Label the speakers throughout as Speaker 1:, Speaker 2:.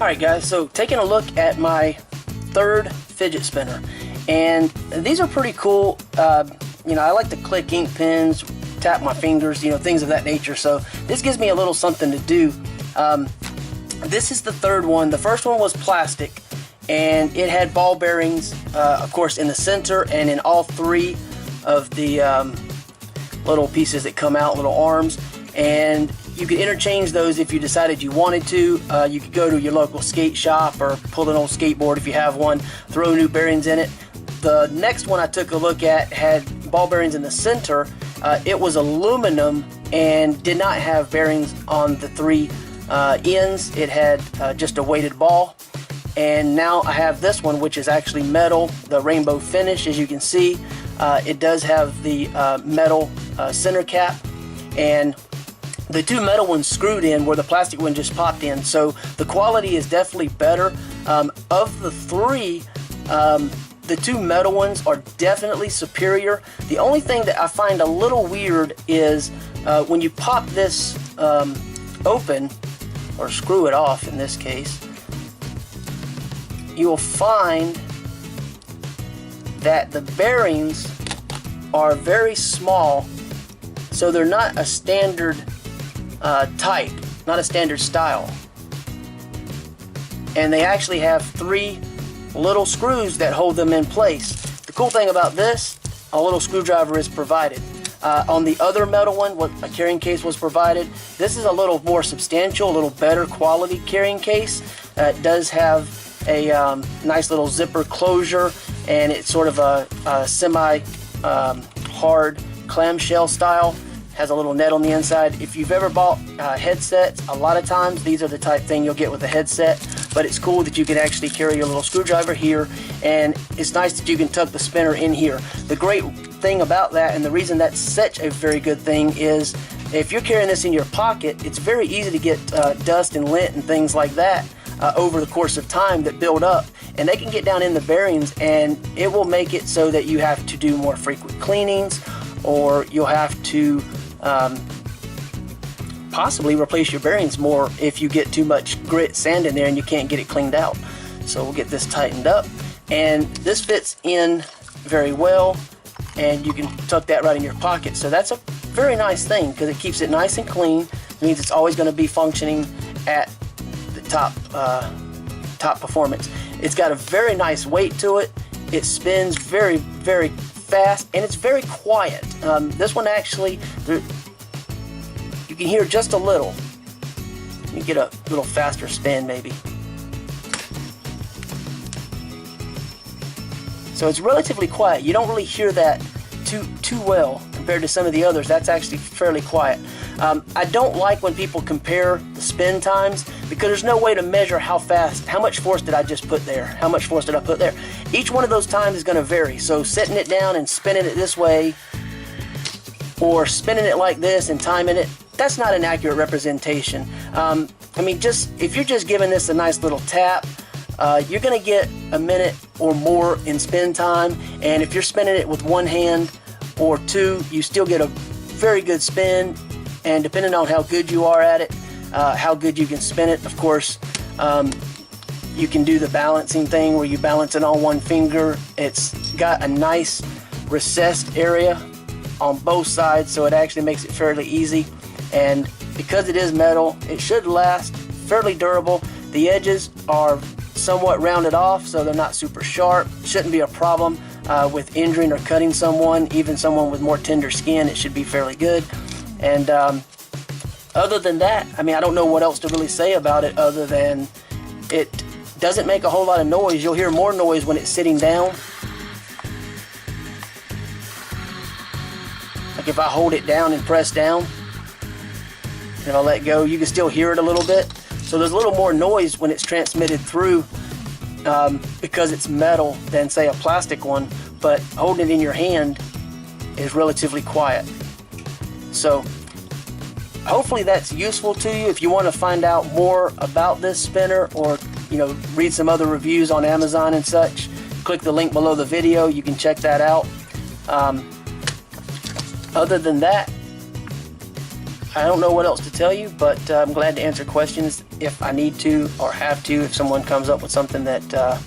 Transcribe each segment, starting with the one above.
Speaker 1: Alright guys, so taking a look at my third fidget spinner, and these are pretty cool. You know, I like to click ink pens, tap my fingers, you know, things of that nature, so this gives me a little something to do. This is the third one. The first one was plastic, and it had ball bearings, of course, in the center and in all three of the little pieces that come out, little arms, and you could interchange those if you decided you wanted to. You could go to your local skate shop or pull an old skateboard if you have one, throw new bearings in it. The next one I took a look at had ball bearings in the center. It was aluminum and did not have bearings on the three ends. It had just a weighted ball. And now I have this one, which is actually metal, the rainbow finish, as you can see. It does have the metal center cap, and the two metal ones screwed in where the plastic one just popped in, so the quality is definitely better. Of the three, the two metal ones are definitely superior. The only thing that I find a little weird is when you pop this open, or screw it off in this case, you will find that the bearings are very small, so they're not a standard type, not a standard style. And they actually have three little screws that hold them in place. The cool thing about this, a little screwdriver is provided. On the other metal one, a carrying case was provided. This is a little more substantial, a little better quality carrying case. It does have a nice little zipper closure, and it's sort of a semi hard clamshell style. Has a little net on the inside. If you've ever bought headsets, a lot of times these are the type thing you'll get with a headset, but it's cool that you can actually carry your little screwdriver here, and it's nice that you can tuck the spinner in here. The great thing about that, and the reason that's such a very good thing, is if you're carrying this in your pocket, it's very easy to get dust and lint and things like that over the course of time that build up, and they can get down in the bearings, and it will make it so that you have to do more frequent cleanings, or you'll have to possibly replace your bearings more if you get too much grit, sand in there, and you can't get it cleaned out. So we'll get this tightened up, and this fits in very well, and you can tuck that right in your pocket. So that's a very nice thing, because it keeps it nice and clean. It means it's always going to be functioning at the top performance. It's got a very nice weight to it. It spins very, very fast, and it's very quiet. This one actually, you can hear just a little. Let me get a little faster spin maybe. So it's relatively quiet. You don't really hear that too well compared to some of the others. That's actually fairly quiet. I don't like when people compare the spin times, because there's no way to measure how fast, how much force did I just put there, how much force did I put there. Each one of those times is going to vary. So setting it down and spinning it this way, or spinning it like this and timing it, that's not an accurate representation. I mean, if you're just giving this a nice little tap, you're going to get a minute or more in spin time, and if you're spinning it with one hand or two, you still get a very good spin. And depending on how good you are at it, how good you can spin it, of course, you can do the balancing thing where you balance it on one finger. It's got a nice recessed area on both sides, so it actually makes it fairly easy. And because it is metal, it should last, fairly durable. The edges are somewhat rounded off, so they're not super sharp. Shouldn't be a problem with injuring or cutting someone, even someone with more tender skin. It should be fairly good. And other than that, I mean, I don't know what else to really say about it other than it doesn't make a whole lot of noise. You'll hear more noise when it's sitting down. Like if I hold it down and press down, and if I let go, you can still hear it a little bit. So there's a little more noise when it's transmitted through because it's metal than, say, a plastic one, but holding it in your hand is relatively quiet. So hopefully that's useful to you. If you want to find out more about this spinner, or read some other reviews on Amazon and such, click the link below the video. You can check that out. Other than that, I don't know what else to tell you, but I'm glad to answer questions if I need to or have to, if someone comes up with something that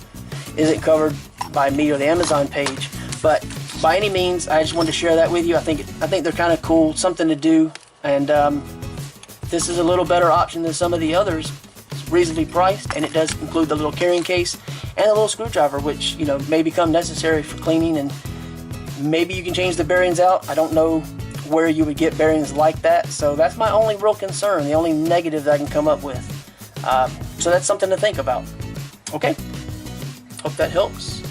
Speaker 1: isn't covered by me or the Amazon page. But by any means, I just wanted to share that with you. I think they're kind of cool, something to do, and this is a little better option than some of the others. It's reasonably priced, and it does include the little carrying case and a little screwdriver, which, you know, may become necessary for cleaning, and maybe you can change the bearings out. I don't know where you would get bearings like that, so that's my only real concern, the only negative that I can come up with. So that's something to think about. Okay, hope that helps.